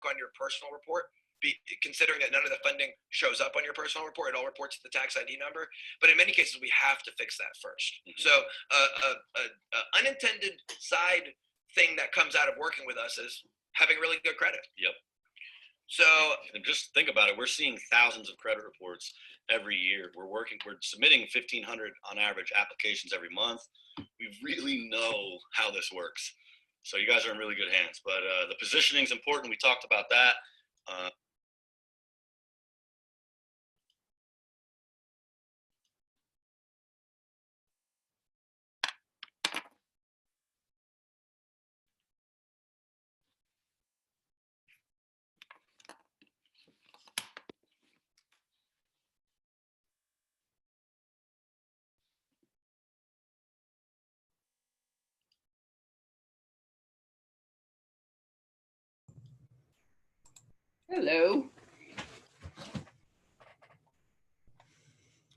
on your personal report, considering that none of the funding shows up on your personal report. It all reports to the tax ID number. But in many cases, we have to fix that first. Mm-hmm. So unintended side thing that comes out of working with us is having really good credit. Yep. So and just think about it. We're seeing thousands of credit reports every year. We're submitting 1,500 on average applications every month. We really know how this works. So you guys are in really good hands. But the positioning is important. We talked about that. Hello.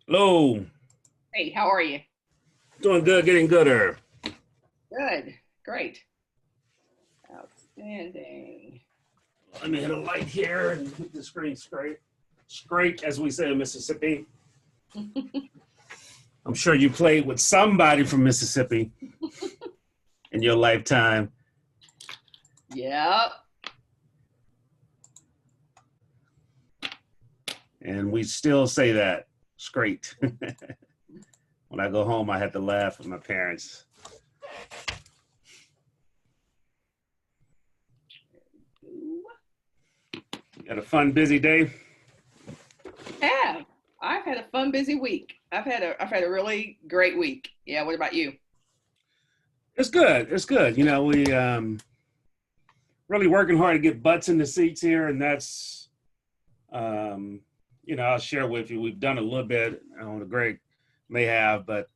Hello. Hey, how are you? Doing good, getting gooder. Good, great. Outstanding. Let me hit a light here and get the screen straight. Straight, as we say in Mississippi. I'm sure you played with somebody from Mississippi in your lifetime. Yeah. And we still say that, straight. When I go home, I have to laugh at my parents. You had a fun, busy day? Yeah, I've had a fun, busy week. I've had a really great week. Yeah, what about you? It's good, it's good. You know, we really working hard to get butts in the seats here, and that's, you know, I'll share with you. We've done a little bit. I don't know, Greg may have, but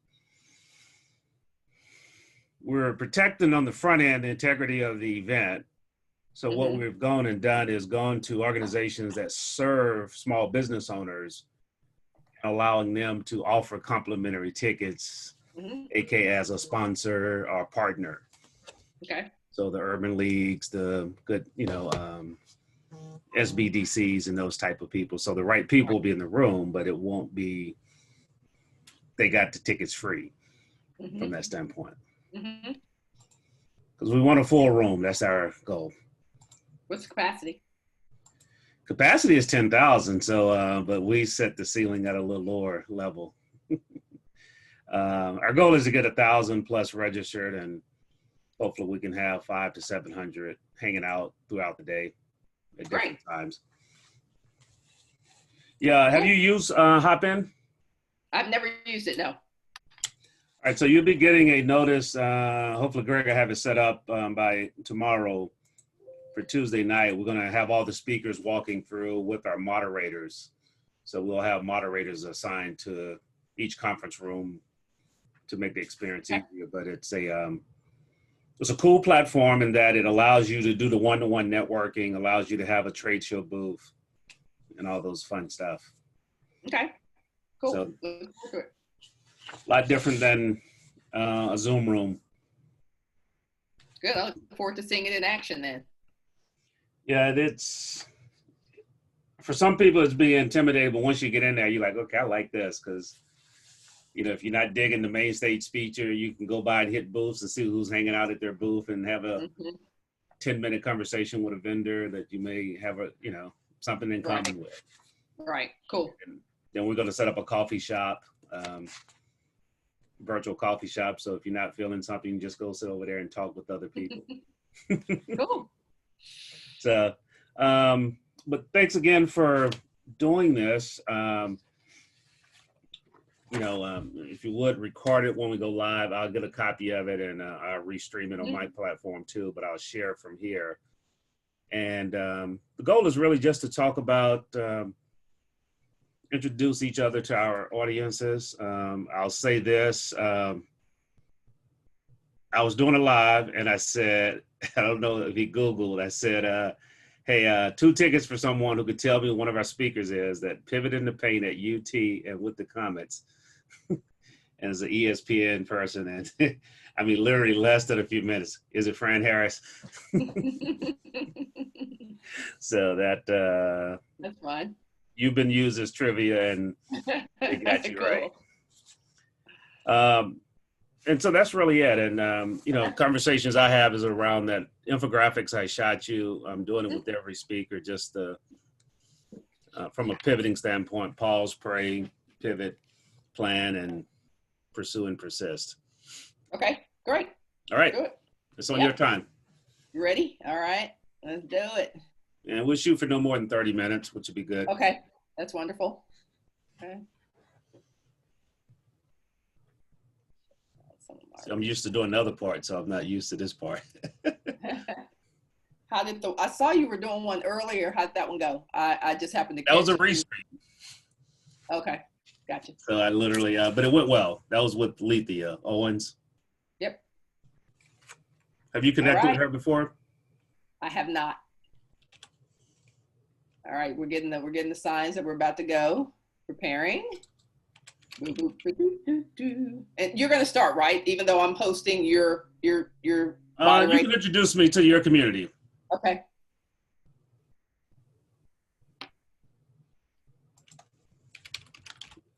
we're protecting on the front end the integrity of the event. So what we've gone and done is gone to organizations that serve small business owners, allowing them to offer complimentary tickets, aka as a sponsor or partner. Okay. So the urban leagues, the good, you know, SBDCs and those type of people. So the right people will be in the room, but it won't be, they got the tickets free from that standpoint. Because we want a full room. That's our goal. What's the capacity? Capacity is 10,000. So, but we set the ceiling at a little lower level. Our goal is to get 1,000 plus registered, and hopefully we can have 500 to 700 hanging out throughout the day at different times. Yeah, have you used Hopin? I've never used it, no. All right, so you'll be getting a notice. Hopefully Greg will have it set up by tomorrow for Tuesday night. We're gonna have all the speakers walking through with our moderators. So we'll have moderators assigned to each conference room to make the experience easier, but it's a cool platform in that it allows you to do the one-to-one networking, allows you to have a trade show booth and all those fun stuff. Okay, cool. So, a lot different than a Zoom room. Good, I look forward to seeing it in action then. Yeah, it's, for some people it's being intimidating, but once you get in there, you're like, okay, I like this, because you know, if you're not digging the main stage speaker, you can go by and hit booths and see who's hanging out at their booth and have a 10-minute conversation with a vendor that you may have a, you know, something in common with. Right, cool. And then we're going to set up a coffee shop, virtual coffee shop. So if you're not feeling something, you just go sit over there and talk with other people. Cool. So, but thanks again for doing this. You know, if you would record it when we go live, I'll get a copy of it and I'll restream it on my platform too, but I'll share it from here. And the goal is really just to talk about, introduce each other to our audiences. I'll say this, I was doing a live and I said, I don't know if he Googled, I said, hey, 2 tickets for someone who could tell me who one of our speakers is that pivoted in the paint at UT and with the Comets. And as an ESPN person, and I mean, literally less than a few minutes. Is it Fran Harris? So That's fine. you've been used as trivia, and they got you right. And so that's really it. And, conversations I have is around that infographics I shot you. I'm doing it with every speaker, just from a pivoting standpoint: pause, pray, pivot, plan, and pursue and persist. Okay, great. All right. Do it. It's on your time. You ready? All right, let's do it. And we'll shoot for no more than 30 minutes, which would be good. Okay, that's wonderful. Okay. I'm used to doing the other part, so I'm not used to this part. I saw you were doing one earlier. How did that one go? I just happened to catch That was a it. restream. Okay, gotcha. So I literally, but it went well. That was with Lethea Owens. Yep. Have you connected with her before? I have not. All right, we're getting the signs that we're about to go. Preparing. And you're going to start, right? Even though I'm hosting your You can introduce me to your community. Okay.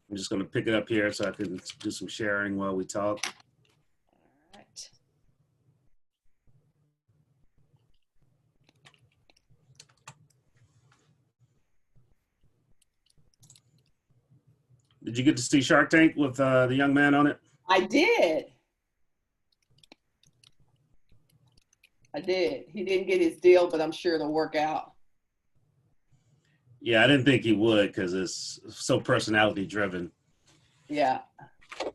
I'm just going to pick it up here so I can do some sharing while we talk. All right. Did you get to see Shark Tank with the young man on it? I did. He didn't get his deal, but I'm sure it'll work out. Yeah, I didn't think he would because it's so personality driven. Yeah. And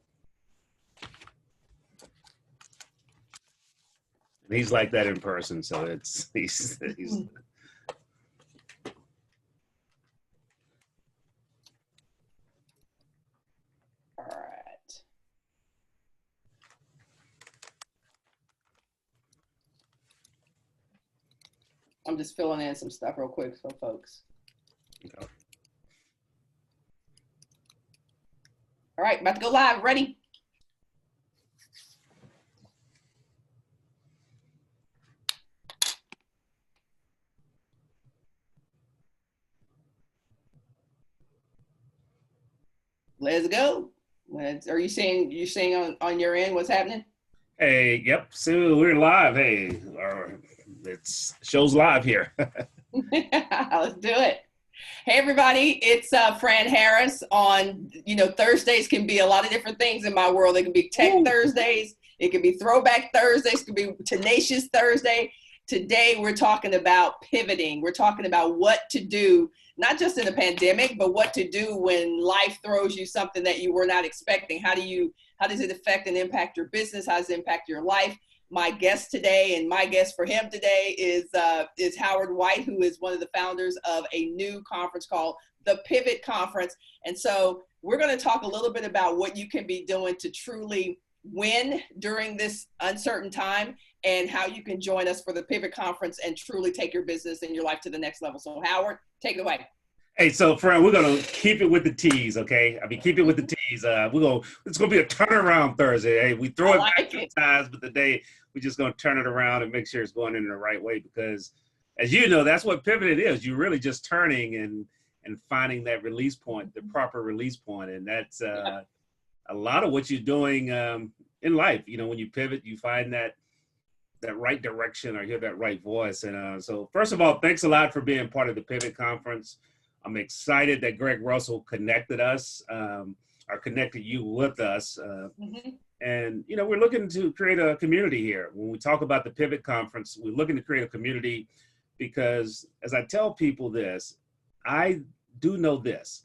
he's like that in person, so he's All right. I'm just filling in some stuff real quick for folks. Okay. All right, about to go live. Ready? Let's go. Are you seeing on your end what's happening? Hey, yep. So we're live. Hey, it's show's live here. Let's do it. Hey everybody, it's Fran Harris. On Thursdays can be a lot of different things in my world. It can be Tech Thursdays, it can be Throwback Thursdays, it can be Tenacious Thursday. Today we're talking about pivoting. We're talking about what to do, not just in a pandemic, but what to do when life throws you something that you were not expecting. How does it affect and impact your business? How does it impact your life? My guest today, and my guest for him today is Howard White, who is one of the founders of a new conference called the Pivot Conference. And so we're going to talk a little bit about what you can be doing to truly win during this uncertain time, and how you can join us for the Pivot Conference and truly take your business and your life to the next level. So Howard, take it away. Hey, so Fran, we're gonna keep it with the T's, okay? keep it with the T's. It's gonna be a turnaround Thursday. Hey, we throw it back sometimes, but today we're just gonna turn it around and make sure it's going in the right way, because, as you know, that's what pivoting is. You're really just turning and finding that release point, the proper release point, and that's a lot of what you're doing in life. When you pivot, you find that right direction or hear that right voice. And so, first of all, thanks a lot for being part of the Pivot Conference. I'm excited that Greg Russell connected us, or connected you with us. And, we're looking to create a community here. When we talk about the Pivot Conference, we're looking to create a community because, as I tell people this, I do know this.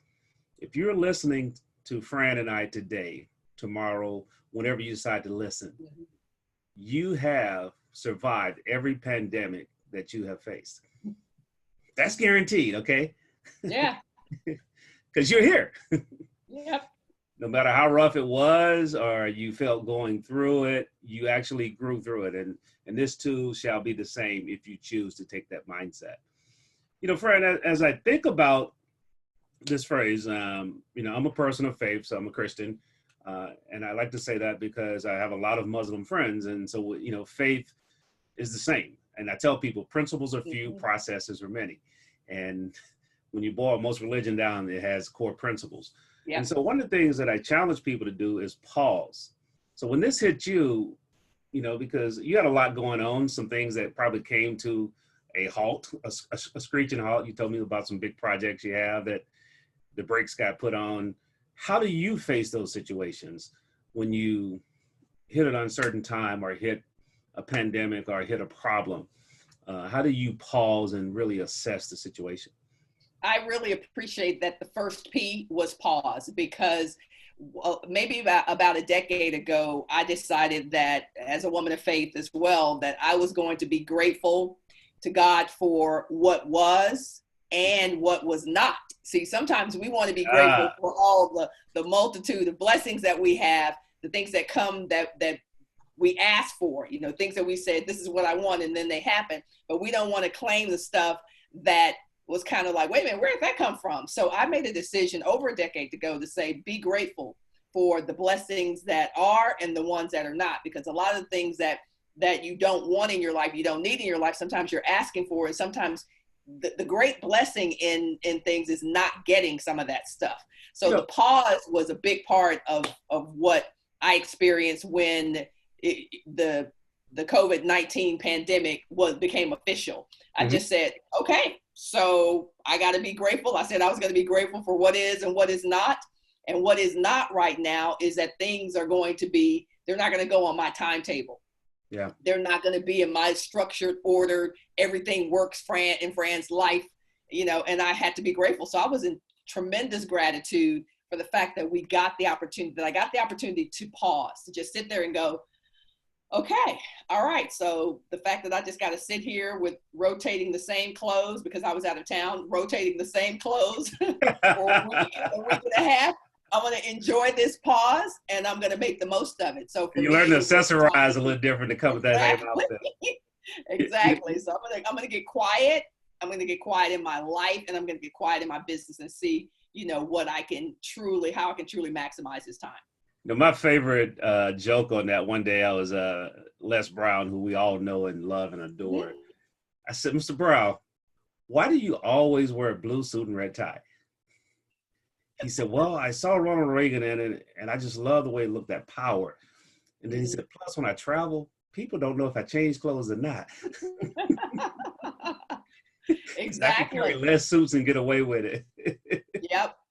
If you're listening to Fran and I today, tomorrow, whenever you decide to listen, you have survived every pandemic that you have faced. That's guaranteed, okay? Yeah. Because you're here. Yep. No matter how rough it was or you felt going through it, you actually grew through it. And this too shall be the same if you choose to take that mindset. Fran, as I think about this phrase, I'm a person of faith, so I'm a Christian. And I like to say that because I have a lot of Muslim friends. And so, faith is the same. And I tell people principles are few, processes are many. And when you boil most religion down, it has core principles. Yep. And so one of the things that I challenge people to do is pause. So when this hit you, because you had a lot going on, some things that probably came to a halt, a screeching halt. You told me about some big projects you have that the brakes got put on. How do you face those situations when you hit an uncertain time or hit a pandemic or hit a problem? How do you pause and really assess the situation? I really appreciate that the first P was pause, because maybe about a decade ago, I decided that as a woman of faith as well, that I was going to be grateful to God for what was and what was not. See, sometimes we want to be grateful for all the multitude of blessings that we have, the things that come that we ask for, things that we said, this is what I want, and then they happen. But we don't want to claim the stuff that was kind of like, wait a minute, where did that come from? So I made a decision over a decade ago to say, be grateful for the blessings that are and the ones that are not, because a lot of the things that you don't want in your life, you don't need in your life, sometimes you're asking for, and sometimes the great blessing in things is not getting some of that stuff. So the pause was a big part of what I experienced when the COVID-19 pandemic became official. I just said, okay, so I got to be grateful. I said I was going to be grateful for what is and what is not. And what is not right now is that things are going to be, they're not going to go on my timetable. Yeah. They're not going to be in my structured, ordered, everything works in Fran's life, and I had to be grateful. So I was in tremendous gratitude for the fact that I got the opportunity to pause, to just sit there and go, okay, all right. So the fact that I just got to sit here with rotating the same clothes because I was out of town, rotating the same clothes for a week and a half, I'm going to enjoy this pause and I'm going to make the most of it. So you learn to accessorize a little different to come with that same outfit. Exactly. So I'm going to get quiet. I'm going to get quiet in my life, and I'm going to get quiet in my business and see, how I can truly maximize this time. My favorite joke on that, one day I was Les Brown, who we all know and love and adore. I said, Mr. Brown, why do you always wear a blue suit and red tie? He said, well, I saw Ronald Reagan in it, and I just love the way it looked, that power. And then he said, plus when I travel, people don't know if I change clothes or not. Exactly. I can carry less suits and get away with it.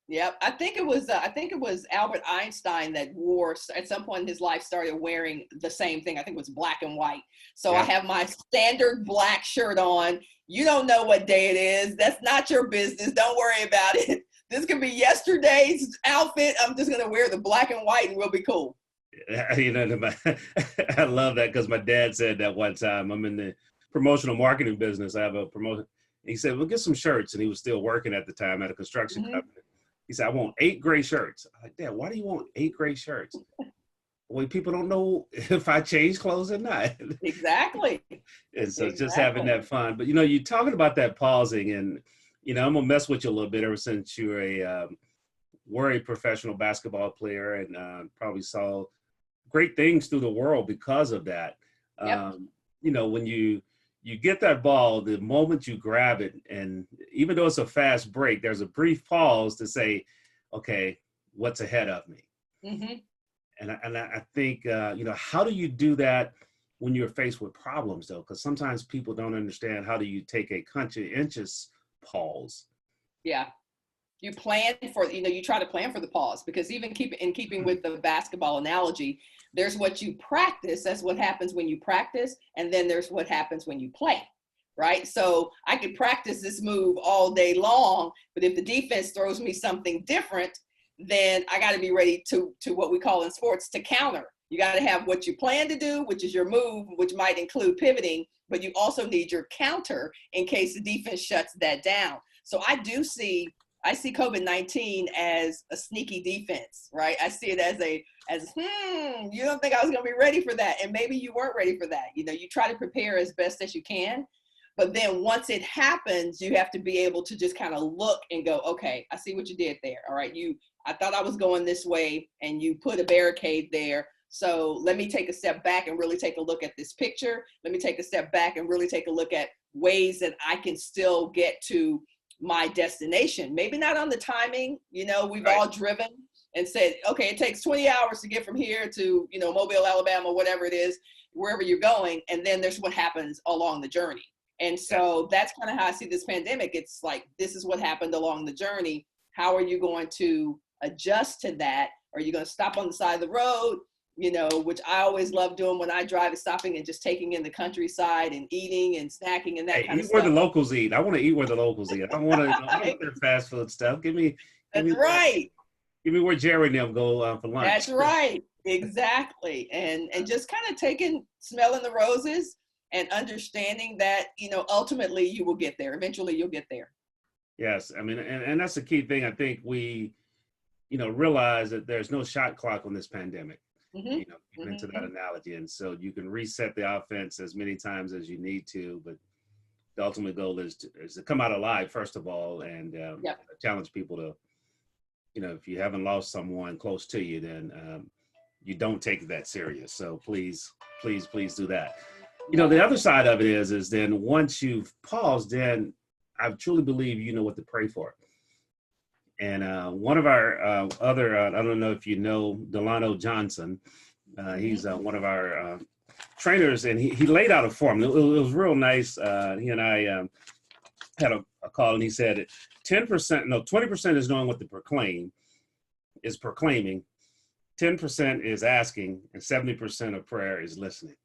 Yep. I think it was Albert Einstein that wore, at some point in his life, started wearing the same thing. I think it was black and white. So I have my standard black shirt on. You don't know what day it is. That's not your business. Don't worry about it. This could be yesterday's outfit. I'm just going to wear the black and white and we'll be cool. I love that because my dad said that one time. I'm in the promotional marketing business. I have a promotion. He said, well, get some shirts. And he was still working at the time at a construction company. He said, I want 8 gray shirts. I'm like, Dad, why do you want 8 gray shirts? Well, people don't know if I change clothes or not. Exactly. And so just having that fun. But, you're talking about that pausing, and, I'm going to mess with you a little bit ever since you were a professional basketball player and probably saw great things through the world because of that. When you get that ball, the moment you grab it, and even though it's a fast break, there's a brief pause to say, okay, what's ahead of me? And I think, how do you do that when you're faced with problems, though? Because sometimes people don't understand, how do you take a conscientious pause? Yeah. You plan for, you try to plan for the pause, because even keeping with the basketball analogy, there's what you practice. That's what happens when you practice. And then there's what happens when you play, right? So I could practice this move all day long, but if the defense throws me something different, then I got to be ready to what we call in sports, to counter. You got to have what you plan to do, which is your move, which might include pivoting, but you also need your counter in case the defense shuts that down. So I see COVID-19 as a sneaky defense, right? I see it as you don't think I was going to be ready for that. And maybe you weren't ready for that. You try to prepare as best as you can, But then once it happens, you have to be able to just kind of look and go, okay, I see what you did there. All right. I thought I was going this way and you put a barricade there. So let me take a step back and really take a look at this picture. Let me take a step back and really take a look at ways that I can still get to my destination. Maybe not on the timing, we've all driven and said, okay, it takes 20 hours to get from here to, Mobile, Alabama, whatever it is, wherever you're going. And then there's what happens along the journey. And so that's kind of how I see this pandemic. It's like, this is what happened along the journey. How are you going to adjust to that? Are you going to stop on the side of the road? Which I always love doing when I drive, is stopping and just taking in the countryside and eating and snacking and that kind of stuff. Eat where the locals eat. I want to eat where the locals eat. I don't want their fast food stuff. Give me right. Give me where Jerry and them go for lunch. That's right. Exactly. And just kind of smelling the roses and understanding that, ultimately you will get there. Eventually you'll get there. Yes. I mean, and that's the key thing. I think we, realize that there's no shot clock on this pandemic. Get into that analogy. And so you can reset the offense as many times as you need to, but the ultimate goal is to come out alive, first of all, and challenge people to, if you haven't lost someone close to you, then you don't take it that serious. So please do that. The other side of it is then once you've paused, then I truly believe you know what to pray for. And one of our other, I don't know if you know Delano Johnson, he's one of our trainers, and he laid out a formula. It was real nice. He and I had a call, and he said 20% is knowing what to proclaiming, 10% is asking, and 70% of prayer is listening.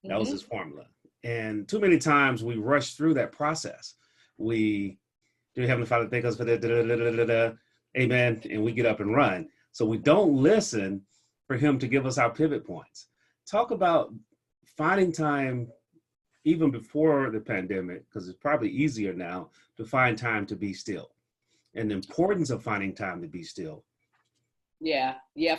That was his formula. And too many times we rush through that process. We do Heavenly Father, thank us for that, amen, and we get up and run. So we don't listen for him to give us our pivot points. Talk about finding time, even before the pandemic, because it's probably easier now to find time to be still, and the importance of finding time to be still. Yeah.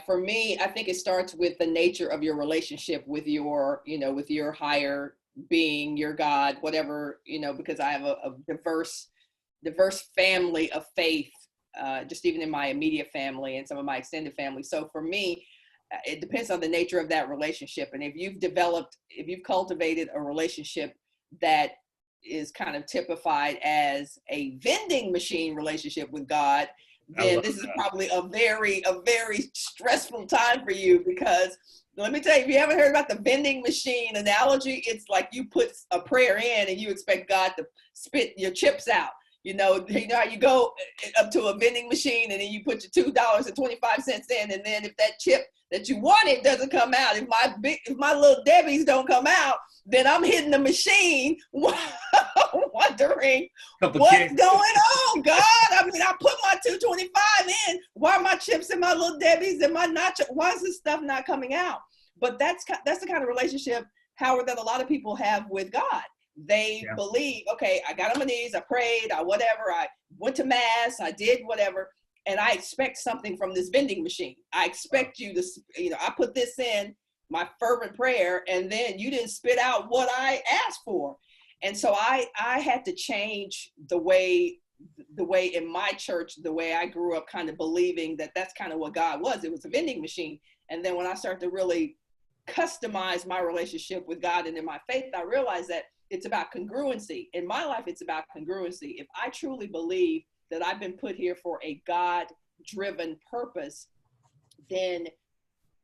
For me, I think it starts with the nature of your relationship with your, with your higher being, your God, whatever, because I have a diverse family of faith, just even in my immediate family and some of my extended family. So for me, it depends on the nature of that relationship. And if you've cultivated a relationship that is kind of typified as a vending machine relationship with God, then this is probably a very stressful time for you, because let me tell you, if you haven't heard about the vending machine analogy, it's like you put a prayer in and you expect God to spit your chips out. You know how you go up to a vending machine and then you put your $2.25 in, and then if that chip that you wanted doesn't come out, if my little Debbie's don't come out, then I'm hitting the machine wondering what's going on, God. I mean, I put my $2.25 in. Why are my chips and my little Debbie's and my nacho? Why is this stuff not coming out? But that's the kind of relationship, Howard, that a lot of people have with God. They believe, okay, I got on my knees, I prayed, I went to mass, I did whatever, and I expect something from this vending machine. I expect you to, I put this in, my fervent prayer, and then you didn't spit out what I asked for. And so I had to change the way in my church, the way I grew up, kind of believing that that's kind of what God was. It was a vending machine. And then when I started to really customize my relationship with God and in my faith, I realized that it's about congruency. In my life, it's about congruency. If I truly believe that I've been put here for a God-driven purpose, then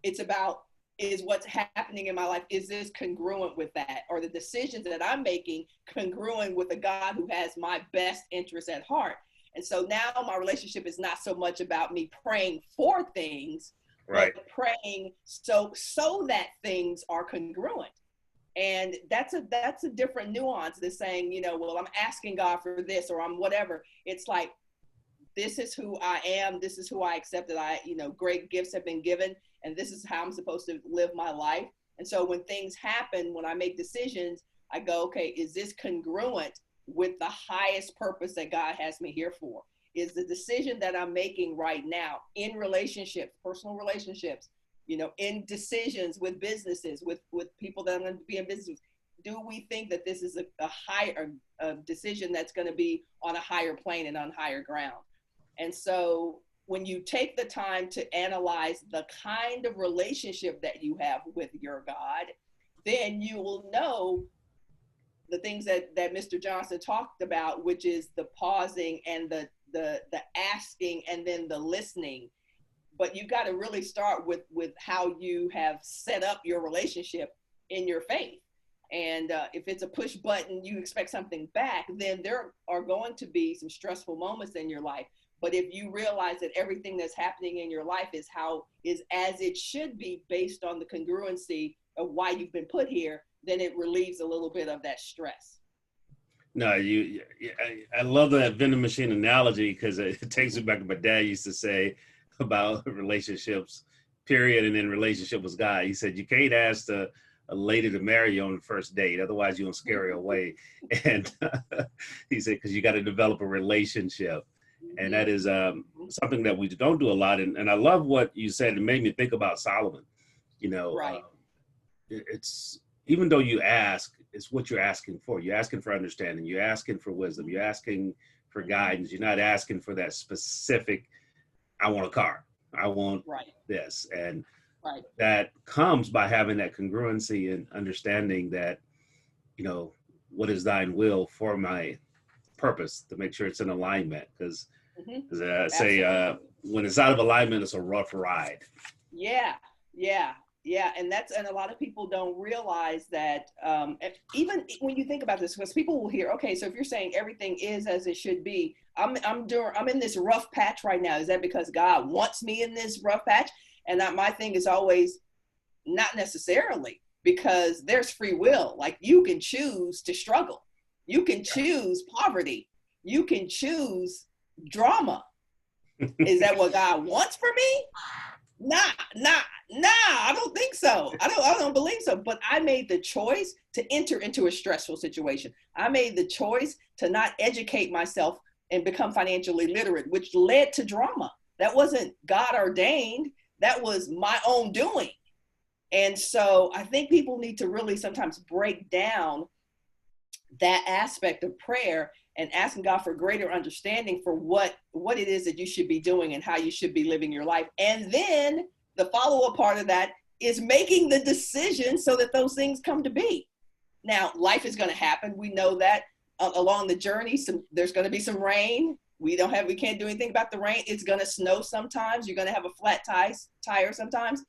it's about, is what's happening in my life, is this congruent with that? Or the decisions that I'm making congruent with a God who has my best interest at heart? And so now my relationship is not so much about me praying for things, but praying so that things are congruent. And that's a different nuance than saying, well, I'm asking God for this, or I'm whatever. It's like, this is who I am. This is who I accept, that great gifts have been given, and this is how I'm supposed to live my life. And so when things happen, when I make decisions, I go, okay, is this congruent with the highest purpose that God has me here for? Is the decision that I'm making right now in relationships, personal relationships, in decisions with businesses, with people that I'm going to be in business with, do we think that this is a higher decision that's going to be on a higher plane and on higher ground? And so when you take the time to analyze the kind of relationship that you have with your God, then you will know the things that Mr. Johnson talked about, which is the pausing and the asking and then the listening. But you've got to really start with how you have set up your relationship in your faith. And if it's a push button, you expect something back, then there are going to be some stressful moments in your life. But if you realize that everything that's happening in your life is as it should be based on the congruency of why you've been put here, then it relieves a little bit of that stress. No, I love that vending machine analogy because it takes me back to what my dad used to say about relationships, period, and then relationship with God. He said, you can't ask a lady to marry you on the first date, otherwise you're going to scare her away. And he said, because you got to develop a relationship. And that is something that we don't do a lot. And I love what you said. It made me think about Solomon. You know, right. It's, even though you ask, it's what you're asking for. You're asking for understanding. You're asking for wisdom. You're asking for guidance. You're not asking for that specific, I want a car. I want this. And that comes by having that congruency and understanding that, you know, what is thine will for my purpose, to make sure it's in alignment. Because as I say, when it's out of alignment, it's a rough ride. Yeah. And a lot of people don't realize that, even when you think about this, because people will hear, okay, so if you're saying everything is as it should be, I'm in this rough patch right now. Is that because God wants me in this rough patch? And my thing is always not necessarily, because there's free will. Like, you can choose to struggle. You can choose poverty. You can choose drama. Is that what God wants for me? Nah, I don't think so. I don't believe so. But I made the choice to enter into a stressful situation. I made the choice to not educate myself and become financially literate, which led to drama. That wasn't God ordained. That was my own doing. And so I think people need to really sometimes break down that aspect of prayer and asking God for greater understanding for what it is that you should be doing and how you should be living your life. And then the follow-up part of that is making the decision so that those things come to be. Now, life is going to happen. We know that along the journey, there's going to be some rain. We can't do anything about the rain. It's going to snow sometimes. You're going to have a flat tire sometimes.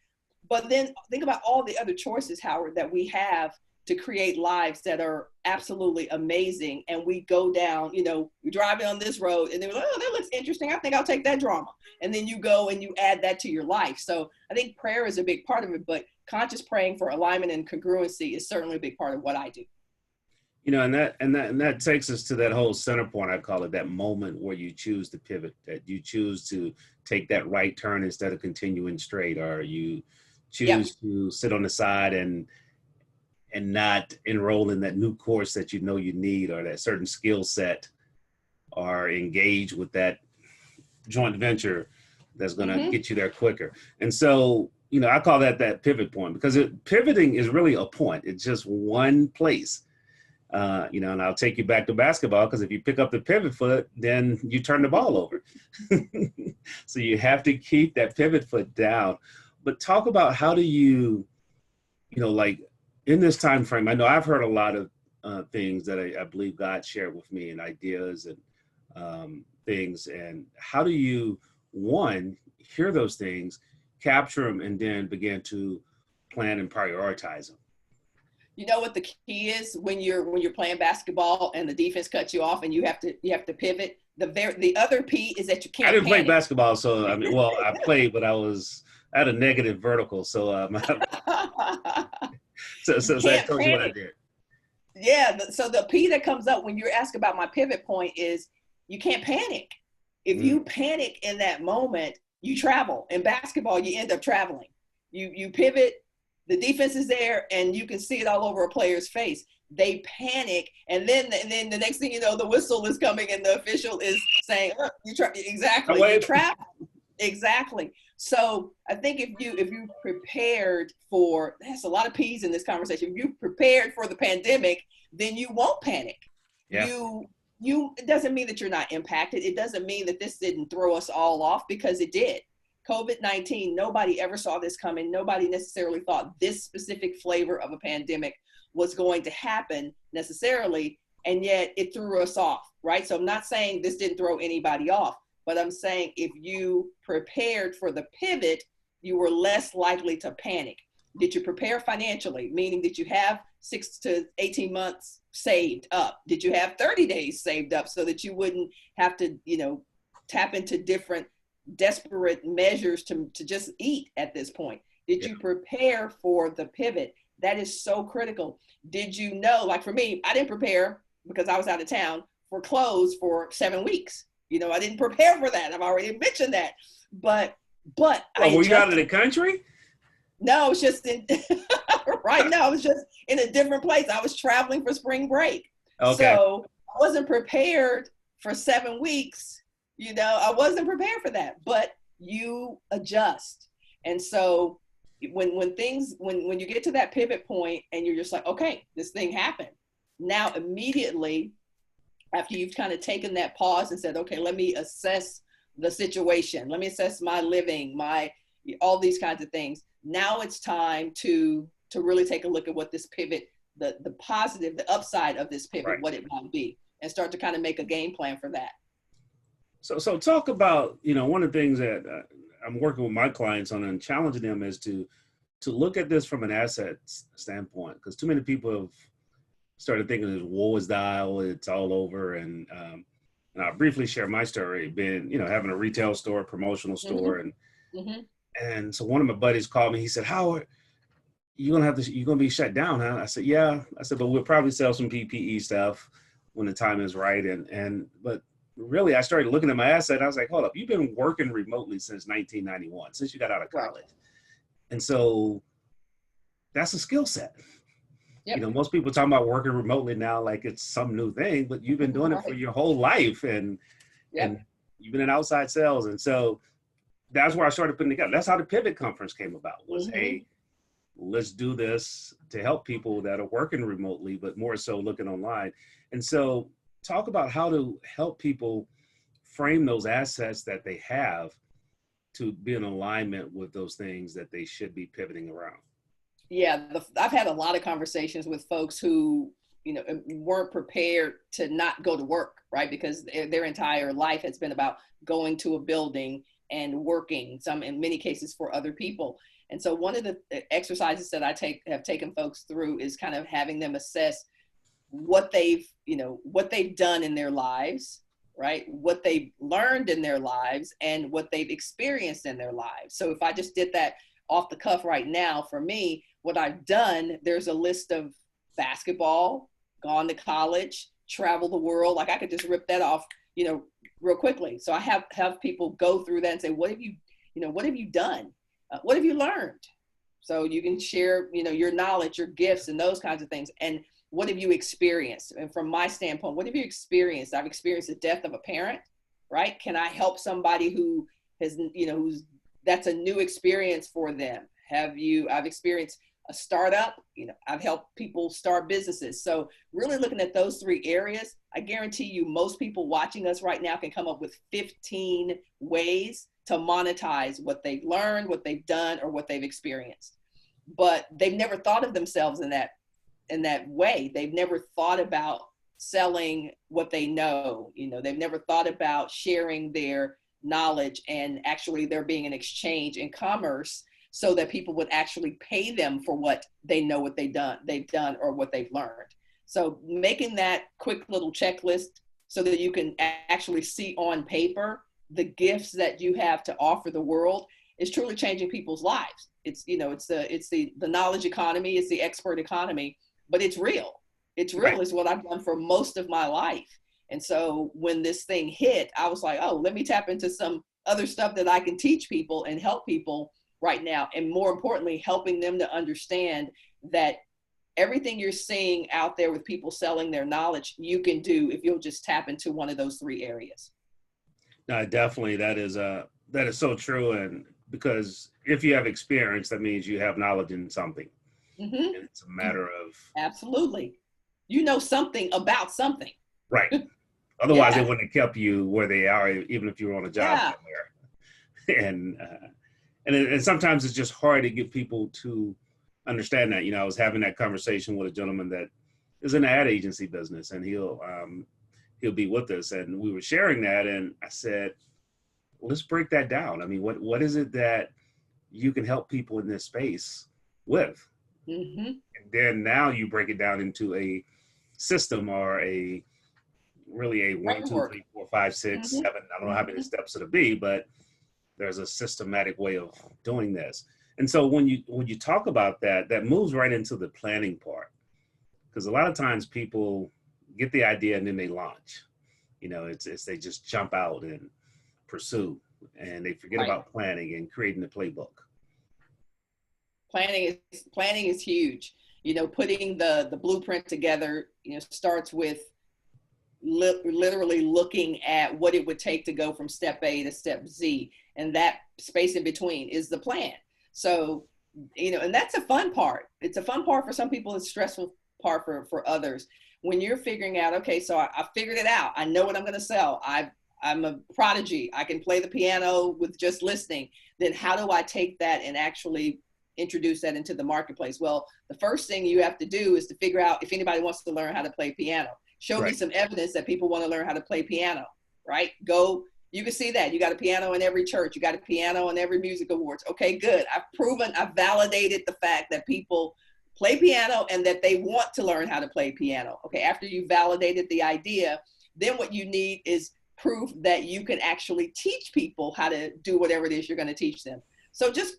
But then think about all the other choices, Howard, that we have to create lives that are absolutely amazing. And we go down, you're driving on this road and they're like, oh, that looks interesting. I think I'll take that drama. And then you go and you add that to your life. So I think prayer is a big part of it, but conscious praying for alignment and congruency is certainly a big part of what I do. And that takes us to that whole center point. I call it that moment where you choose to pivot, that you choose to take that right turn instead of continuing straight, or you choose to sit on the side and not enroll in that new course that you know you need, or that certain skill set, or engage with that joint venture that's going to get you there quicker. And so, I call that pivot point, because pivoting is really a point. It's just one place. And I'll take you back to basketball, because if you pick up the pivot foot, then you turn the ball over. So you have to keep that pivot foot down. But talk about, how do you, like in this time frame, I know I've heard a lot of things that I believe God shared with me, and ideas and things. And how do you, one, hear those things, capture them, and then begin to plan and prioritize them? You know what the key is when you're playing basketball and the defense cuts you off and you have to pivot. The other P is that you can't. I didn't play basketball, so I played, but I had a negative vertical, so so that tells you what I did. Yeah, so the P that comes up when you're asked about my pivot point is you can't panic. If you panic in that moment, you travel. In basketball, you end up traveling. You pivot. The defense is there, and you can see it all over a player's face. They panic, and then the next thing you know, the whistle is coming, and the official is saying, "You travel." Exactly. So I think if you prepared for, there's a lot of P's in this conversation. If you prepared for the pandemic, then you won't panic. Yeah. It doesn't mean that you're not impacted. It doesn't mean that this didn't throw us all off, because it did. COVID-19, nobody ever saw this coming. Nobody necessarily thought this specific flavor of a pandemic was going to happen necessarily, and yet it threw us off, right? So I'm not saying this didn't throw anybody off, but I'm saying if you prepared for the pivot, you were less likely to panic. Did you prepare financially, meaning that you have 6 to 18 months saved up? Did you have 30 days saved up so that you wouldn't have to, tap into different desperate measures to just eat at this point? Did you prepare for the pivot? That is so critical. Did you know, like for me, I didn't prepare because I was out of town for clothes for 7 weeks. I didn't prepare for that. I've already mentioned that. But were you out of the country? No, it's just in right now. I was just in a different place. I was traveling for spring break. Okay. So I wasn't prepared for 7 weeks. I wasn't prepared for that, but you adjust. And so when you get to that pivot point and you're just like, okay, this thing happened. Now, immediately after you've kind of taken that pause and said, okay, let me assess the situation. Let me assess my living, all these kinds of things. Now it's time to really take a look at what this pivot, the positive, the upside of this pivot, right, what it might be, and start to kind of make a game plan for that. So talk about, one of the things that I'm working with my clients on and challenging them is to look at this from an asset standpoint, because too many people have started thinking this woe is die, it's all over. And I'll briefly share my story, being, having a retail store, promotional store. And so one of my buddies called me, he said, "Howard, you're going to be shut down, huh?" I said, "Yeah." I said, "But we'll probably sell some PPE stuff when the time is right." But really, I started looking at my asset. I was like, hold up, you've been working remotely since 1991, since you got out of college. Right. And so that's a skill set. Yep. Most people talking about working remotely now like it's some new thing, but you've been doing it for your whole life, and you've been in outside sales. And so that's where I started putting together. That's how the Pivot Conference came about, was, hey, let's do this to help people that are working remotely, but more so looking online. And so talk about how to help people frame those assets that they have to be in alignment with those things that they should be pivoting around. Yeah, I've had a lot of conversations with folks who, weren't prepared to not go to work, right? Because their entire life has been about going to a building and working, some in many cases for other people. And so one of the exercises that I have taken folks through is kind of having them assess what they've done in their lives, right? What they've learned in their lives and what they've experienced in their lives. So if I just did that off the cuff right now, for me, what I've done, there's a list of basketball, gone to college, travel the world. Like I could just rip that off, real quickly. So I have people go through that and say, what have you done? What have you learned? So you can share, your knowledge, your gifts, and those kinds of things. And what have you experienced? And from my standpoint, what have you experienced? I've experienced the death of a parent, right? Can I help somebody who has, that's a new experience for them? I've experienced a startup, I've helped people start businesses. So really looking at those 3 areas, I guarantee you most people watching us right now can come up with 15 ways to monetize what they've learned, what they've done, or what they've experienced. But they've never thought of themselves in that way. They've never thought about selling what they know. They've never thought about sharing their knowledge and actually there being an exchange in commerce so that people would actually pay them for what they know, what they've done or what they've learned. So making that quick little checklist so that you can actually see on paper the gifts that you have to offer the world is truly changing people's lives. It's the knowledge economy, it's the expert economy, but it's real. It's real. Right. Is what I've done for most of my life. And so when this thing hit, I was like, oh, let me tap into some other stuff that I can teach people and help people right now. And more importantly, helping them to understand that everything you're seeing out there with people selling their knowledge, you can do if you'll just tap into one of those 3 areas. No, definitely. That is so true. And because if you have experience, that means you have knowledge in something. Mm-hmm. And it's a matter of Absolutely. You know something about something. right. Otherwise, Yeah. they wouldn't have kept you where they are, even if you were on a job Yeah. somewhere. And sometimes it's just hard to get people to understand that. I was having that conversation with a gentleman that is in the ad agency business, and he'll be with us, and we were sharing that, and I said, let's break that down. I mean, what is it that you can help people in this space with? Mm-hmm. And then now you break it down into a system or really a 1, 2, 3, 4, 5, 6, 7. I don't know how many steps it'll be, but there's a systematic way of doing this. And so when you talk about that, that moves right into the planning part, because a lot of times people get the idea and then they launch. It's they just jump out and pursue, and they forget about planning and creating the playbook. Planning is huge. Putting the blueprint together, starts with literally looking at what it would take to go from step A to step Z, and that space in between is the plan. So, and that's a fun part. It's a fun part for some people. It's a stressful part for others. When you're figuring out, okay, so I figured it out. I know what I'm going to sell. I'm a prodigy. I can play the piano with just listening. Then how do I take that and actually introduce that into the marketplace? Well, the first thing you have to do is to figure out if anybody wants to learn how to play piano. Show me some evidence that people want to learn how to play piano, right? You can see that. You got a piano in every church. You got a piano in every music awards. Okay, good. I've validated the fact that people play piano and that they want to learn how to play piano. Okay, after you validated the idea, then what you need is proof that you can actually teach people how to do whatever it is you're going to teach them. So just,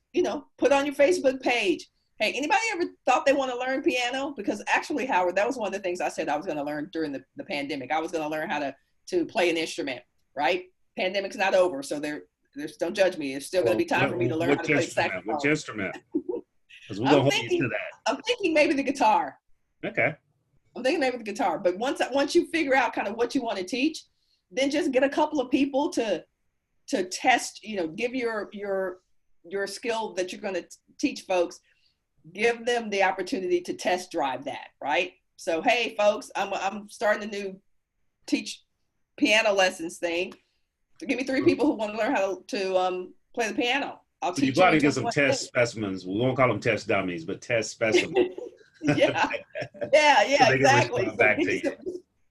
put on your Facebook page, hey, anybody ever thought they want to learn piano? Because actually, Howard, that was one of the things I said I was going to learn during the pandemic. I was going to learn how to play an instrument, right? Pandemic's not over, so there's don't judge me. It's still going to be time for me to learn how to play saxophone. Which instrument? Because we're going to hold you to that. I'm thinking maybe the guitar. Okay. I'm thinking maybe the guitar. But once you figure out kind of what you want to teach, then just get a couple of people to test, give your skill that you're going to teach folks, give them the opportunity to test drive that, right? So, hey, folks, I'm starting a new teach piano lessons thing. So give me 3 people who want to learn how to play the piano. I'll teach you. You got to get some test specimens. We won't call them test dummies, but test specimens. yeah, So exactly.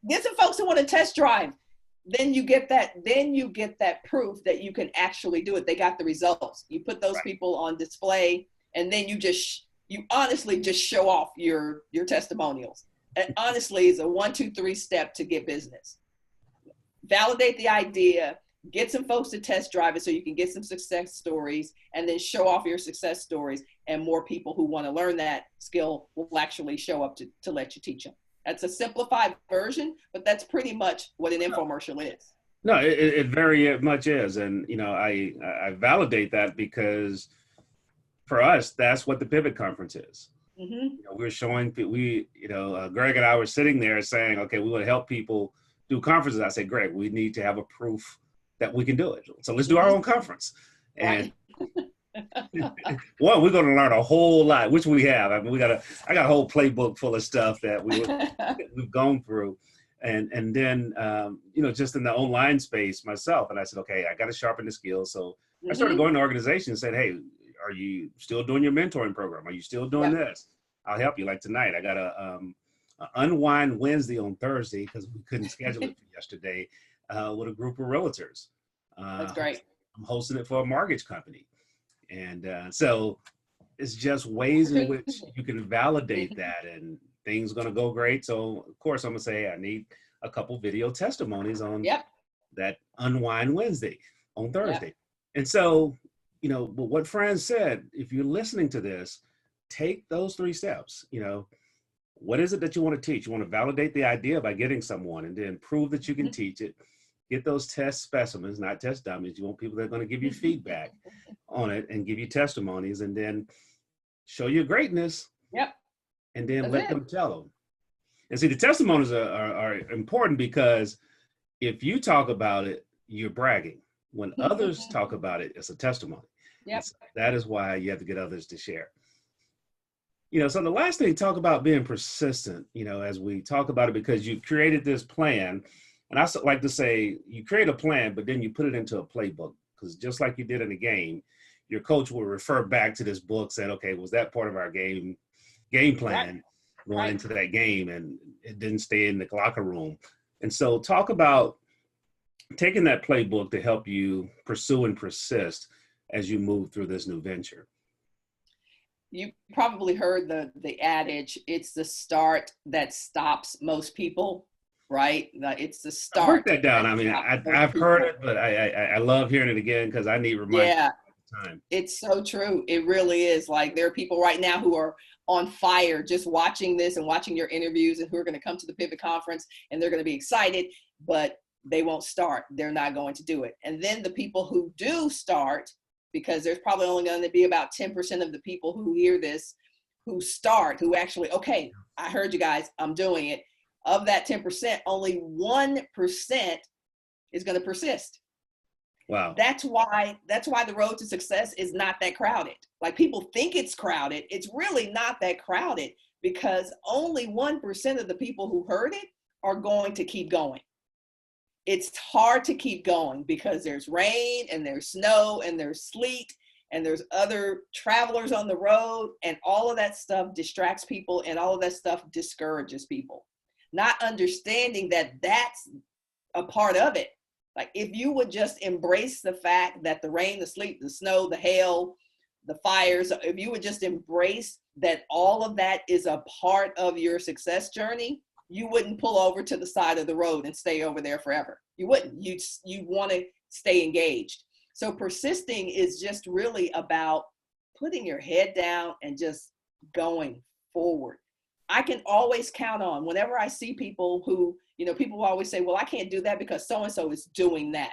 Get some folks who want to test drive. Then you get that proof that you can actually do it. They got the results. You put those people on display, and then you honestly just show off your testimonials. And honestly, it's a 1, 2, 3 step to get business. Validate the idea, get some folks to test drive it so you can get some success stories, and then show off your success stories, and more people who want to learn that skill will actually show up to let you teach them. That's a simplified version, but that's pretty much what an infomercial is. No, it very much is. And, I validate that because for us, that's what the Pivot Conference is. Mm-hmm. We're showing, Greg and I were sitting there saying, okay, we want to help people do conferences. I said, Greg, we need to have a proof that we can do it. So let's do our own conference. And one, we're going to learn a whole lot, which we have. I mean, I got a whole playbook full of stuff that we've gone through. And then, just in the online space myself. And I said, okay, I got to sharpen the skills. So I started going to organizations and said, hey, are you still doing your mentoring program? Are you still doing this? I'll help you. Like tonight, I got a Unwind Wednesday on Thursday because we couldn't schedule it yesterday with a group of realtors. That's great. I'm hosting it for a mortgage company. And so it's just ways in which you can validate that, and things going to go great. So of course I'm going to say, I need a couple video testimonies on that Unwind Wednesday on Thursday. And so, what Fran said, if you're listening to this, take those 3 steps. What is it that you want to teach? You want to validate the idea by getting someone, and then prove that you can teach it. Get those test specimens, not test dummies. You want people that are going to give you feedback on it and give you testimonies, and then show your greatness. And then let them tell them. And see, the testimonies are important because if you talk about it, you're bragging. When others talk about it, it's a testimony. Yep. So that is why you have to get others to share. So the last thing, talk about being persistent, as we talk about it, because you created this plan. And I like to say you create a plan, but then you put it into a playbook, because just like you did in a game, your coach will refer back to this book saying, okay, was that part of our game plan going into that game, and it didn't stay in the locker room. And so talk about taking that playbook to help you pursue and persist as you move through this new venture. You probably heard the adage, it's the start that stops most people, right? It's the start. Break that down. I mean, I've heard it, but I love hearing it again, because I need reminders all the time. It's so true. It really is. Like, there are people right now who are on fire just watching this and watching your interviews, and who are going to come to the Pivot Conference, and they're going to be excited, but they won't start. They're not going to do it. And then the people who do start, because there's probably only going to be about 10% of the people who hear this who start, who actually, okay, I heard you guys, I'm doing it. Of that 10%, only 1% is going to persist. Wow. That's why the road to success is not that crowded. Like, people think it's crowded. It's really not that crowded, because only 1% of the people who heard it are going to keep going. It's hard to keep going because there's rain and there's snow and there's sleet and there's other travelers on the road, and all of that stuff distracts people, and all of that stuff discourages people. Not understanding that that's a part of it. Like, if you would just embrace the fact that the rain, the sleet, the snow, the hail, the fires, if you would just embrace that all of that is a part of your success journey, you wouldn't pull over to the side of the road and stay over there forever. You wouldn't. You want to stay engaged. So persisting is just really about putting your head down and just going forward. I can always count on, whenever I see people who, people always say, well, I can't do that because so-and-so is doing that.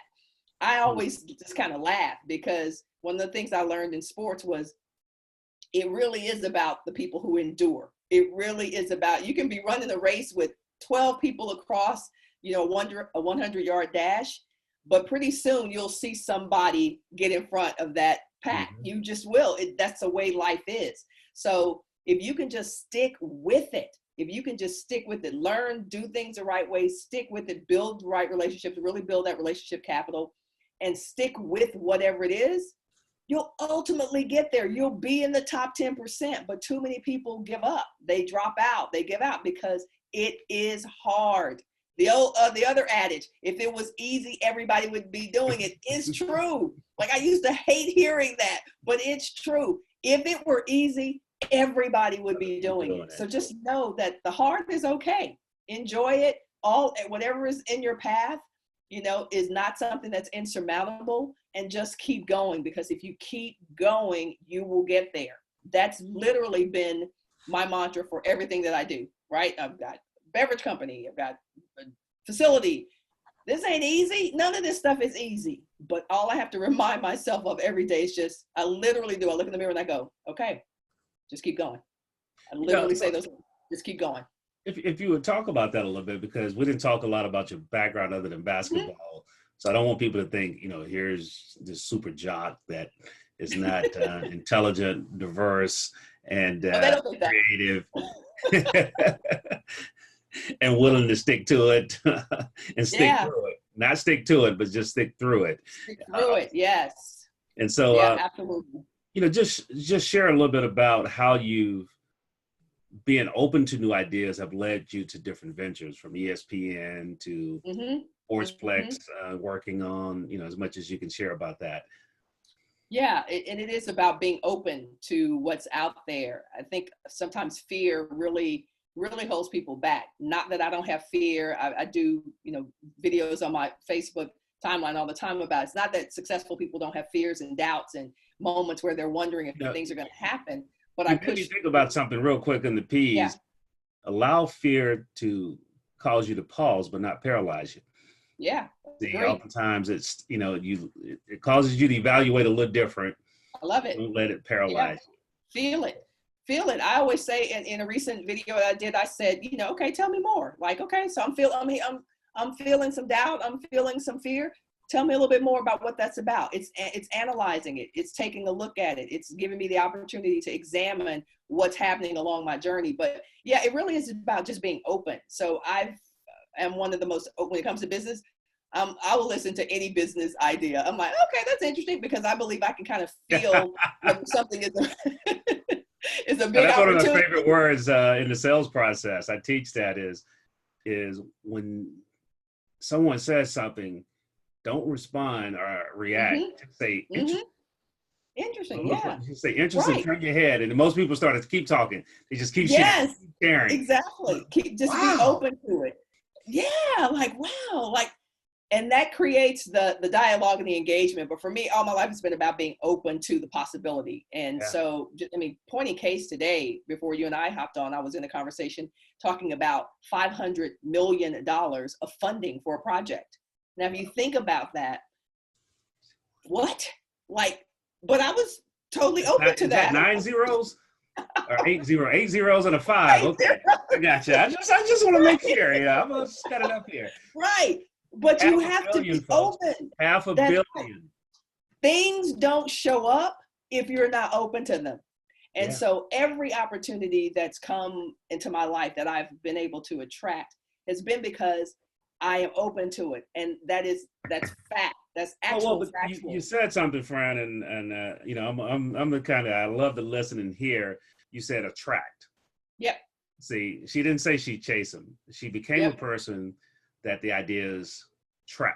I always just kind of laugh, because one of the things I learned in sports was it really is about the people who endure. It really is about, you can be running a race with 12 people across, a 100-yard dash, but pretty soon you'll see somebody get in front of that pack. Mm-hmm. You just will. That's the way life is. So if you can just stick with it, learn, do things the right way, stick with it, build the right relationships, really build that relationship capital, and stick with whatever it is, you'll ultimately get there. You'll be in the top 10%, but too many people give up. They drop out. They give out because it is hard. The other adage, if it was easy, everybody would be doing it, is true. Like, I used to hate hearing that, but it's true. If it were easy, everybody would be doing it. So just know that the hard is okay. Enjoy it. Whatever is in your path, is not something that's insurmountable, and just keep going, because if you keep going, you will get there. That's literally been my mantra for everything that I do, right? I've got a beverage company. I've got a facility. This ain't easy. None of this stuff is easy, but all I have to remind myself of every day is just, I literally do. I look in the mirror and I go, okay, just keep going. I literally say those, just keep going. If you would talk about that a little bit, because we didn't talk a lot about your background other than basketball. Mm-hmm. So I don't want people to think, here's this super jock that is not intelligent, diverse, and creative, and willing to stick to it and stick through it. Not stick to it, but just stick through it. Stick through it, yes. And so, absolutely. Just share a little bit about how you've being open to new ideas have led you to different ventures, from ESPN to Sportsplex, working on, as much as you can share about that. Yeah, and it is about being open to what's out there. I think sometimes fear really holds people back. Not that I don't have fear. I do, videos on my Facebook timeline all the time about, it's not that successful people don't have fears and doubts and moments where they're wondering if things are going to happen. But I push. Think about something real quick in the P's. Yeah. Allow fear to cause you to pause, but not paralyze you. Yeah. See, oftentimes it's, it causes you to evaluate a little different. I love it. Don't let it paralyze you. Feel it. I always say in a recent video that I did, I said, okay, tell me more. Like, okay, so I'm feeling some doubt. I'm feeling some fear. Tell me a little bit more about what that's about. It's analyzing it. It's taking a look at it. It's giving me the opportunity to examine what's happening along my journey. But yeah, it really is about just being open. So am one of the most, when it comes to business, I will listen to any business idea. I'm like, okay, that's interesting, because I believe I can kind of feel like something is is a big that's one of opportunity. my favorite words in the sales process. I teach that is when someone says something, don't respond or react. Just say interesting. Interesting, yeah. Just say interesting. Right. Turn your head, and most people start to keep talking. They just keep sharing. Exactly. Just be open to it. Yeah, like wow, like, and that creates the dialogue and the engagement. But for me, all my life has been about being open to the possibility. And so, I mean, pointing case today, before you and I hopped on, I was in a conversation talking about $500 million of funding for a project. Now, if you think about that, what? Like, but I was totally open to that. 9 zeros or 8 zeros and a 5. Okay, I gotcha. I just want to make sure. Yeah, I'm gonna cut it up here. Right. But you have to be open. $500 million. Things don't show up if you're not open to them. And so every opportunity that's come into my life that I've been able to attract has been because I am open to it. And that's fact. That's actual factual. You said something, Fran, and you know, I'm the kind of, I love to listen and hear. You said attract. Yep. See, she didn't say she chased them. She became a person that the ideas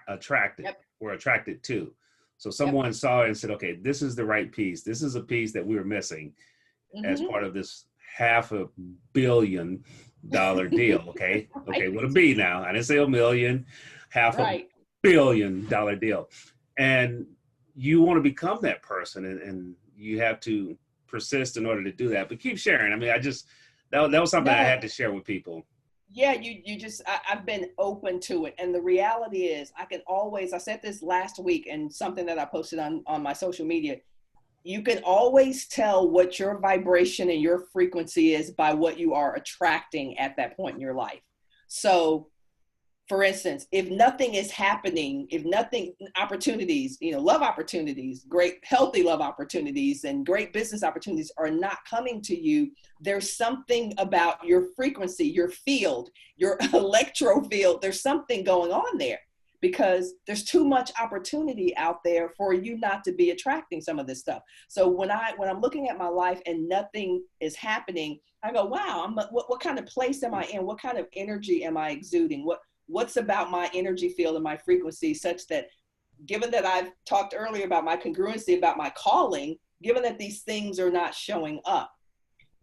attracted or attracted to. So someone saw it and said, okay, this is the right piece. This is a piece that we were missing as part of this $500 million deal. Okay. Okay. With a B now. I didn't say a million, $500 million deal. And you want to become that person, and you have to persist in order to do that. But keep sharing. I mean, that was something I had to share with people. Yeah, I've been open to it. And the reality is I said this last week, and something that I posted on my social media, you can always tell what your vibration and your frequency is by what you are attracting at that point in your life. So for instance, if nothing is happening, opportunities, love opportunities, great, healthy love opportunities and great business opportunities are not coming to you, there's something about your frequency, your field, your electro field, there's something going on there, because there's too much opportunity out there for you not to be attracting some of this stuff. So when I'm looking at my life and nothing is happening, I go, wow, what kind of place am I in? What kind of energy am I exuding? What's about my energy field and my frequency, such that, given that I've talked earlier about my congruency, about my calling, given that these things are not showing up.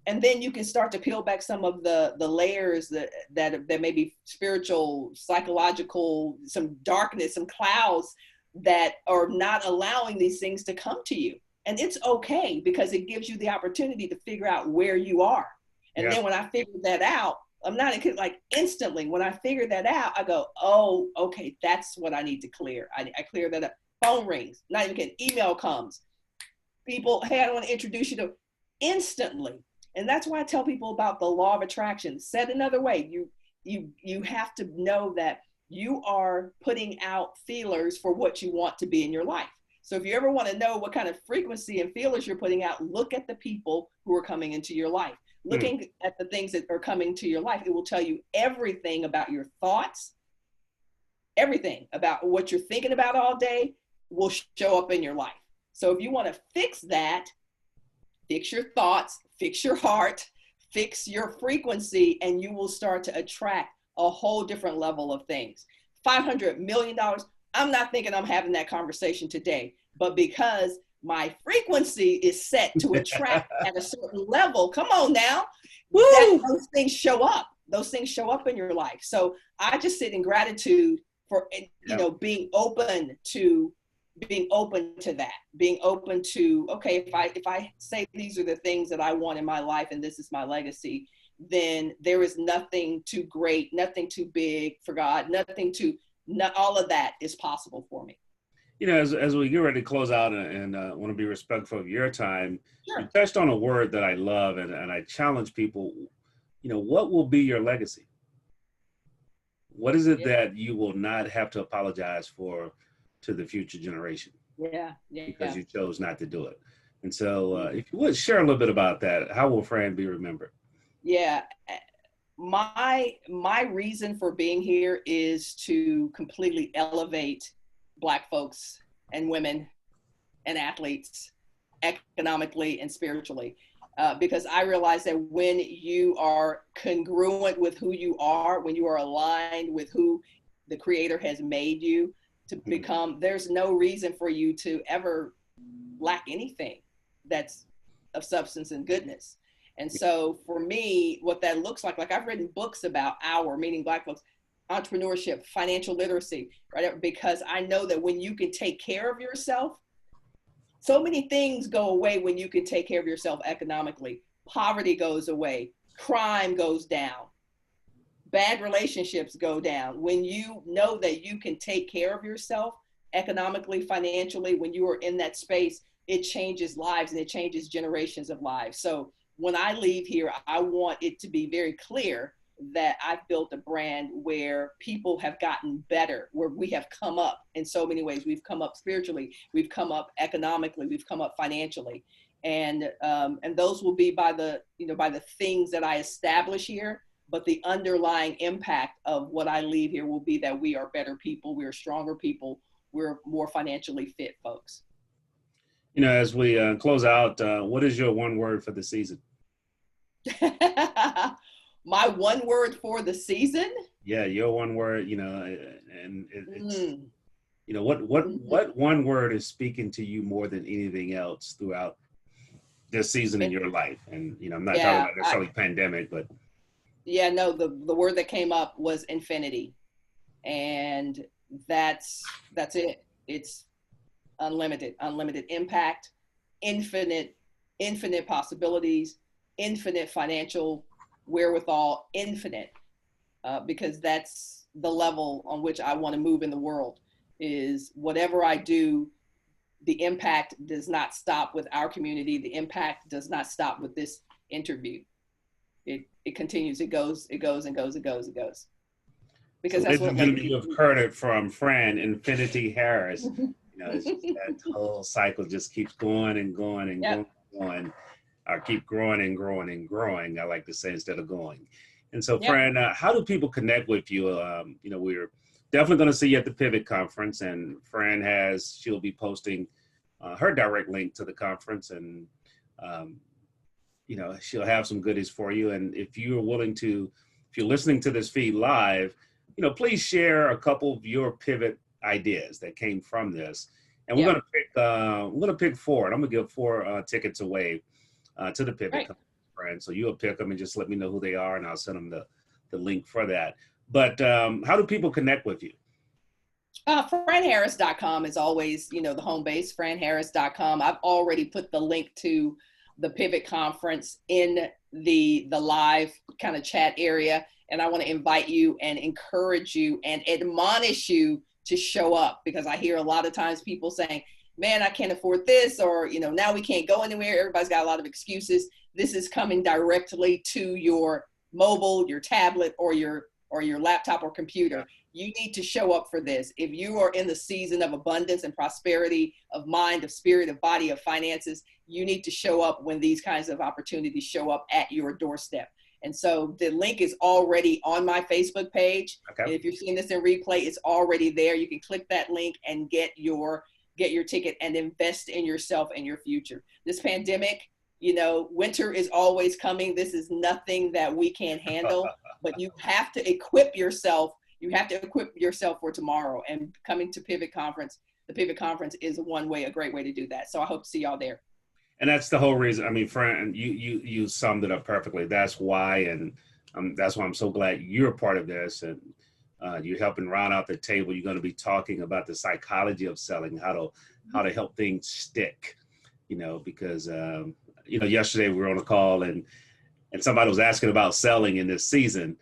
And then you can start to peel back some of the layers that may be spiritual, psychological, some darkness, some clouds that are not allowing these things to come to you. And it's okay, because it gives you the opportunity to figure out where you are. And then when I figured that out, I'm not like instantly. When I figured that out, I go, oh, okay, that's what I need to clear. I clear that up. Phone rings, not even kidding. Email comes. People, hey, I want to introduce you to instantly. And that's why I tell people about the law of attraction. Said another way, you have to know that you are putting out feelers for what you want to be in your life. So if you ever want to know what kind of frequency and feelers you're putting out, look at the people who are coming into your life. Looking at the things that are coming to your life, it will tell you everything about your thoughts, everything about what you're thinking about all day will show up in your life. So if you want to fix that, fix your thoughts, fix your heart, fix your frequency, and you will start to attract a whole different level of things. $500 million, I'm not thinking I'm having that conversation today, but because my frequency is set to attract at a certain level. Come on now. Those things show up. Those things show up in your life. So I just sit in gratitude for, being open to that, being open to, okay, if I say these are the things that I want in my life and this is my legacy, then there is nothing too great, nothing too big for God, all of that is possible for me. As we get ready to close out and want to be respectful of your time, you touched on a word that I love, and I challenge people, what will be your legacy? What is it that you will not have to apologize for to the future generation. Yeah. Because you chose not to do it. And so if you would share a little bit about that, how will Fran be remembered? Yeah. My reason for being here is to completely elevate Black folks and women and athletes economically and spiritually. Because I realize that when you are congruent with who you are, when you are aligned with who the Creator has made you to become, there's no reason for you to ever lack anything that's of substance and goodness. And so for me, what that looks like I've written books about meaning Black folks, entrepreneurship, financial literacy, right? Because I know that when you can take care of yourself, so many things go away when you can take care of yourself economically. Poverty goes away, crime goes down, bad relationships go down. When you know that you can take care of yourself economically, financially, when you are in that space, it changes lives and it changes generations of lives. So when I leave here, I want it to be very clear that I've built a brand where people have gotten better, where we have come up in so many ways. We've come up spiritually, we've come up economically, we've come up financially. And those will be by the things that I establish here, but the underlying impact of what I leave here will be that we are better people, we're stronger people, we're more financially fit folks. As we close out, what is your one word for the season? My one word for the season? Yeah, your one word, and it's, what one word is speaking to you more than anything else throughout this season in your life? And, I'm not talking about necessarily pandemic, but. Yeah, no, the word that came up was infinity. And that's it. It's unlimited impact, infinite possibilities, infinite financial wherewithal, infinite, because that's the level on which I want to move in the world. Is whatever I do, the impact does not stop with our community. The impact does not stop with this interview. It continues. It goes. Because so that's what you have heard it from Fran Infinity Harris. It's just that whole cycle just keeps going and going and going. Or keep growing and growing and growing, I like to say, instead of going. And so, Fran, how do people connect with you? We're definitely going to see you at the Pivot Conference, and Fran she'll be posting her direct link to the conference, and, she'll have some goodies for you. And if you're listening to this feed live, please share a couple of your pivot ideas that came from this. And we're going to pick 4, and I'm going to give 4 tickets away to the Pivot Conference, Fran. So you'll pick them and just let me know who they are, and I'll send them the link for that. But how do people connect with you? FranHarris.com is always, the home base, FranHarris.com. I've already put the link to the Pivot Conference in the live kind of chat area. And I want to invite you and encourage you and admonish you to show up, because I hear a lot of times people saying, man, I can't afford this, or, now we can't go anywhere. Everybody's got a lot of excuses. This is coming directly to your mobile, your tablet, or your laptop or computer. You need to show up for this. If you are in the season of abundance and prosperity, of mind, of spirit, of body, of finances, you need to show up when these kinds of opportunities show up at your doorstep. And so the link is already on my Facebook page. Okay. And if you're seeing this in replay, it's already there. You can click that link and get your ticket and invest in yourself and your future. This pandemic, winter is always coming. This is nothing that we can't handle, but you have to equip yourself. You have to equip yourself for tomorrow, and coming to Pivot Conference. The Pivot Conference is a great way to do that. So I hope to see y'all there. And that's the whole reason. I mean, Fran, you summed it up perfectly. That's why, and that's why I'm so glad you're a part of this, and you're helping round out the table. You're going to be talking about the psychology of selling, how to help things stick. Because yesterday we were on a call and somebody was asking about selling in this season.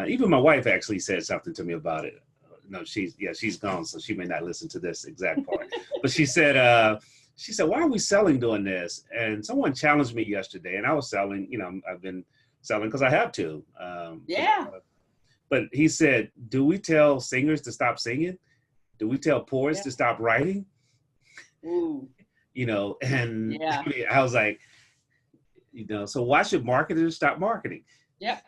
Even my wife actually said something to me about it. No, she's gone, so she may not listen to this exact part. But she said, why are we selling doing this? And someone challenged me yesterday, and I was selling. I've been selling because I have to. But he said, do we tell singers to stop singing? Do we tell poets Yeah. to stop writing? Ooh. You know, and Yeah. I mean, I was like, you know, so why should marketers stop marketing? Yep.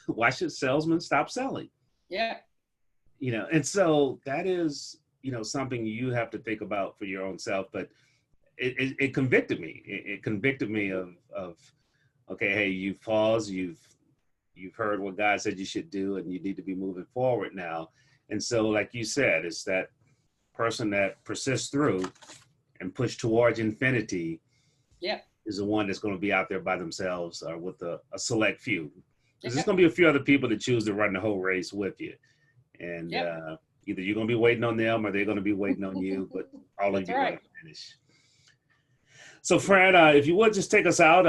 Why should salesmen stop selling? Yeah. You know, and so that is, you know, something you have to think about for your own self. But it convicted me. It convicted me of, okay, hey, you've paused, you've heard what God said you should do, and you need to be moving forward now. And so, like you said, it's that person that persists through and push towards infinity. Yep. Is the one that's going to be out there by themselves or with a select few. Because Yep. there's going to be a few other people that choose to run the whole race with you. And Yep. either you're going to be waiting on them or they're going to be waiting on you, but all of you are going to finish. So, Fran, if you would just take us out,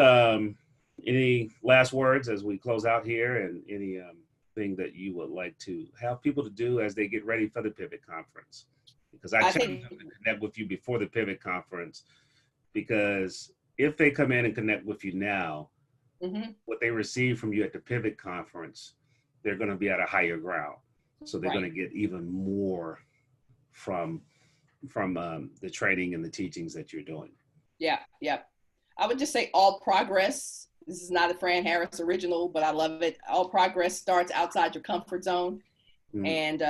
any last words as we close out here, and any thing that you would like to have people to do as they get ready for the Pivot Conference? Because I challenge them to connect with you before the Pivot Conference, because if they come in and connect with you now, what they receive from you at the Pivot Conference, they're going to be at a higher ground. So they're going to get even more from the training and the teachings that you're doing. Yeah. Yeah. I would just say all progress. This is not a Fran Harris original, but I love it. All progress starts outside your comfort zone. And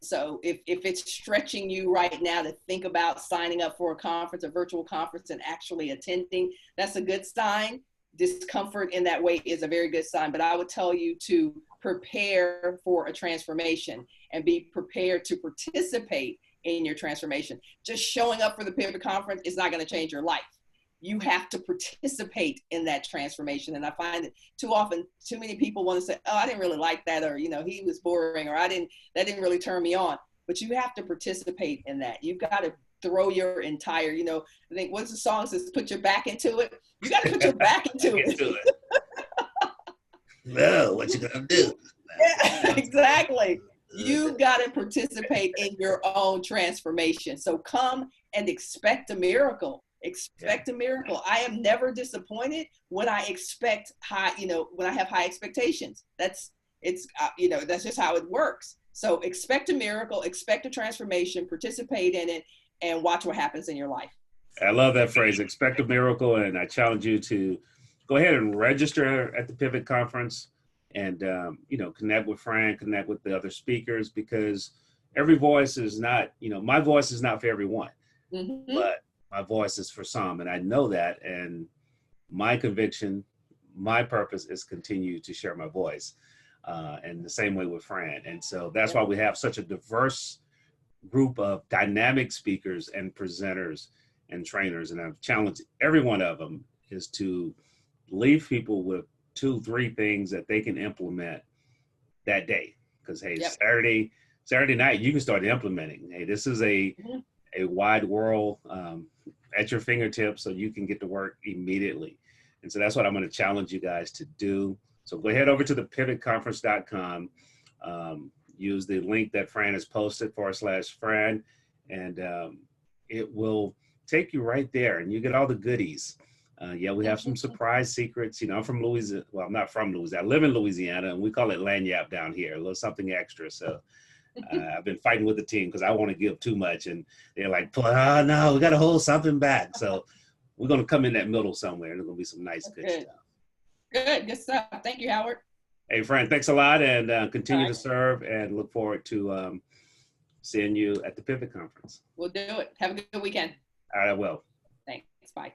so if it's stretching you right now to think about signing up for a conference, a virtual conference, and actually attending, that's a good sign. Discomfort in that way is a very good sign. But I would tell you to prepare for a transformation and be prepared to participate in your transformation. Just showing up for the Pivot Conference is not going to change your life. You have to participate in that transformation. And I find that too often, too many people want to say, oh, I didn't really like that, or, you know, he was boring, or that didn't really turn me on. But you have to participate in that. You've got to throw your entire, you know, I think what's the song says, put your back into it. You got to put your back into it. Well, what you gonna do? Yeah, exactly. You got to participate in your own transformation. So come and expect a miracle. Expect a miracle. I am never disappointed when I expect high, you know, when I have high expectations. You know, that's just how it works. So expect a miracle, expect a transformation, participate in it, and watch what happens in your life. I love that phrase, expect a miracle. And I challenge you to go ahead and register at the Pivot Conference and, you know, connect with Fran, connect with the other speakers, because every voice is not, you know, my voice is not for everyone, but my voice is for some. And I know that. And my conviction, my purpose is continue to share my voice. And the same way with Fran. And so that's why we have such a diverse group of dynamic speakers and presenters and trainers. And I've challenged every one of them is to leave people with 2-3 things that they can implement that day. Because, hey, Saturday night, you can start implementing. Hey, this is a wide world at your fingertips, so you can get to work immediately. And so that's what I'm going to challenge you guys to do. So go ahead over to the pivotconference.com, use the link that Fran has posted /Fran, and it will take you right there, and you get all the goodies. We have some surprise secrets. You know, I'm from Louisiana. Well, I'm not from Louisiana. I live in Louisiana, and we call it lanyap down here, a little something extra. So I've been fighting with the team because I want to give too much, and they're like, oh, no, we got to hold something back. So we're going to come in that middle somewhere, and there's going to be some nice, good stuff. Good stuff. Thank you, Howard. Hey, Fran, thanks a lot, and continue to serve, and look forward to seeing you at the Pivot Conference. We'll do it. Have a good weekend. I will. Thanks. Bye.